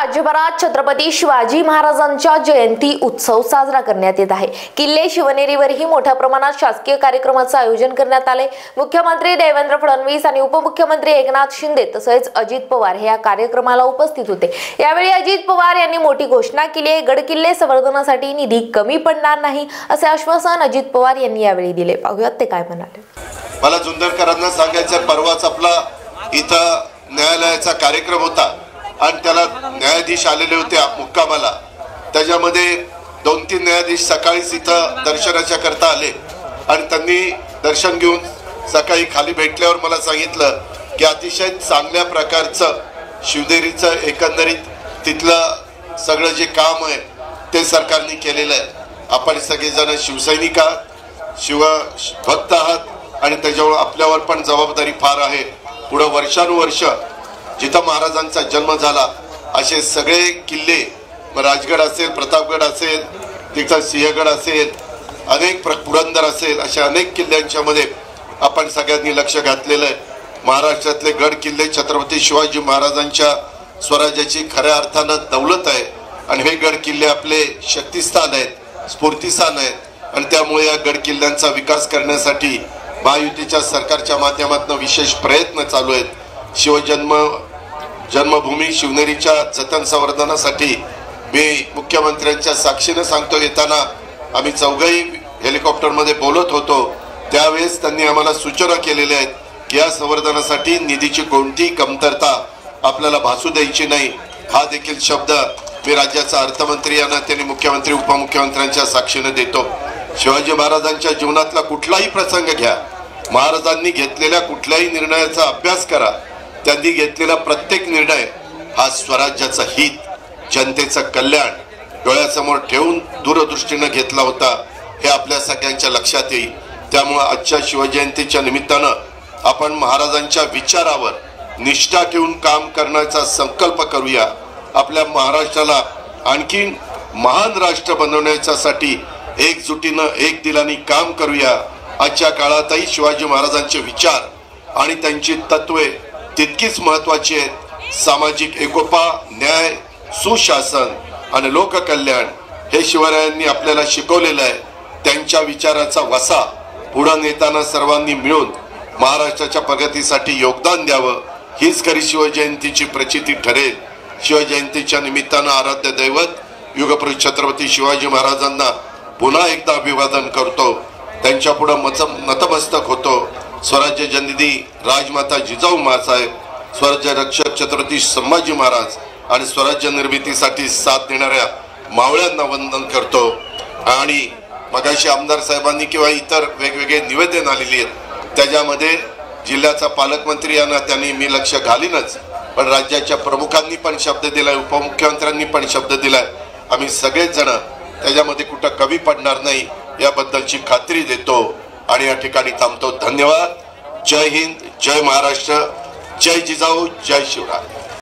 राज्यभरात छत्रपती शिवाजी महाराजांच्या जयंती उत्सव साजरा करण्यात येत आहे। किल्ले शिवनेरीवरही मोठ्या प्रमाणात शासकीय कार्यक्रमाचे आयोजन करण्यात आले। मुख्यमंत्री देवेंद्र फडणवीस आणि उपमुख्यमंत्री एकनाथ शिंदे तसेच अजित पवार हे या कार्यक्रमाला उपस्थित होते। यावेळी अजित पवार यांनी मोठी घोषणा केली आहे। गडकिल्ले संवर्धनासाठी निधी कमी पडणार नाही असे आश्वासन अजित पवार यांनी यावेळी दिले। पाहूयात ते काय म्हणाले। मला जुंदरकरांना सांगायचं, परवाच आपला इथं न्यायालयाचा कार्यक्रम होता आणि त्याला न्यायाधीश आलेले होते मुक्कामाला। त्याच्यामध्ये 2-3 न्यायाधीश सकाळीच इथं दर्शनाच्या करता आले आणि त्यांनी दर्शन घेऊन सकाळी खाली भेटल्यावर मला सांगितलं की अतिशय चांगल्या प्रकारचं शिवनेरीचं एकंदरीत तिथलं सगळं जे काम आहे ते सरकारने केलेलं आहे। आपण सगळेजण शिवसैनिक आहात, शिवभक्त आहात आणि त्याच्यावर आपल्यावर पण जबाबदारी फार आहे। पुढे वर्षानुवर्ष जिथं महाराजांचा जन्म झाला असे सगळे किल्ले, राजगड असेल, प्रतापगड असेल, तिथं सिंहगड असेल, अनेक पुरंदर असेल, अशा अनेक किल्ल्यांच्या मध्ये आपण सगळ्यांनी लक्ष घातलेलं आहे। महाराष्ट्रातले गड किल्ले छत्रपती शिवाजी महाराजांच्या स्वराज्याची खऱ्या अर्थानं दौलत आहे आणि हे गड किल्ले आपले शक्तिस्थान आहेत, स्फूर्तिस्थान आहेत आणि त्यामुळे या गड किल्ल्यांचा विकास करण्यासाठी महायुतीच्या सरकारच्या माध्यमातून विशेष प्रयत्न चालू आहेत। जन्मभूमी शिवनेरीच्या जतन संवर्धनासाठी मी मुख्यमंत्र्यांच्या साक्षीने सांगतो, येताना आम्ही चौघही हेलिकॉप्टरमध्ये बोलत होतो त्यावेळेस त्यांनी आम्हाला सूचना केलेल्या आहेत की या संवर्धनासाठी निधीची कोणतीही कमतरता आपल्याला भासू द्यायची नाही। हा देखील शब्द मी राज्याचा अर्थमंत्री यांना त्यांनी मुख्यमंत्री उपमुख्यमंत्र्यांच्या साक्षीने देतो। शिवाजी महाराजांच्या जीवनातला कुठलाही प्रसंग घ्या, महाराजांनी घेतलेल्या कुठल्याही निर्णयाचा अभ्यास करा, त्यांनी घेतलेला प्रत्येक निर्णय हा स्वराज्याचं हित, जनतेचं कल्याण डोळ्यासमोर ठेवून दूरदृष्टीने घेतला होता, हे आपल्या सगळ्यांच्या लक्षात येईल। त्यामुळे आजच्या शिवजयंतीच्या निमित्तानं आपण महाराजांच्या विचारावर निष्ठा ठेवून काम करण्याचा संकल्प करूया। आपल्या महाराष्ट्राला आणखीन महान राष्ट्र बनवण्यासाठी एकजुटीनं एक दिलाने काम करूया। आजच्या काळातही शिवाजी महाराजांचे विचार आणि त्यांची तत्वे तितकीच महत्वाची आहेत। सामाजिक एकोपा, न्याय, सुशासन आणि लोककल्याण हे शिवरायांनी आपल्याला शिकवलेलं आहे। त्यांच्या विचाराचा वसा पुढे नेताना सर्वांनी मिळून महाराष्ट्राच्या प्रगतीसाठी योगदान द्यावं, हीच खरी शिवजयंतीची प्रचिती ठरेल। शिवजयंतीच्या निमित्तानं आराध्य दैवत युगपुरुष छत्रपती शिवाजी महाराजांना पुन्हा एकदा अभिवादन करतो, त्यांच्या पुढे नतमस्तक होतो। स्वराज्य जननी राजमाता जिजाऊ माँसाहेब, स्वराज्य रक्षक छत्रपती संभाजी महाराज आणि स्वराज्य निर्मितीसाठी साथ देणाऱ्या मावळ्यांना वंदन करतो। आणि मगाशी आमदार साहेबांनी किंवा इतर वेगवेगळे निवेदन आलेली आहेत, त्याच्यामध्ये जिल्ह्याचा पालकमंत्री यांना त्यांनी मी लक्ष घालीनच, पण राज्याच्या प्रमुखांनी पण शब्द दिलाय, उपमुख्यमंत्र्यांनी पण शब्द दिलाय। आम्ही सगळेच जण त्याच्यामध्ये कुठं कमी पडणार नाही याबद्दलची खात्री देतो आणि या ठिकाणी थांबतो। धन्यवाद। जय हिंद, जय महाराष्ट्र, जय जिजाऊ, जय शिवराय।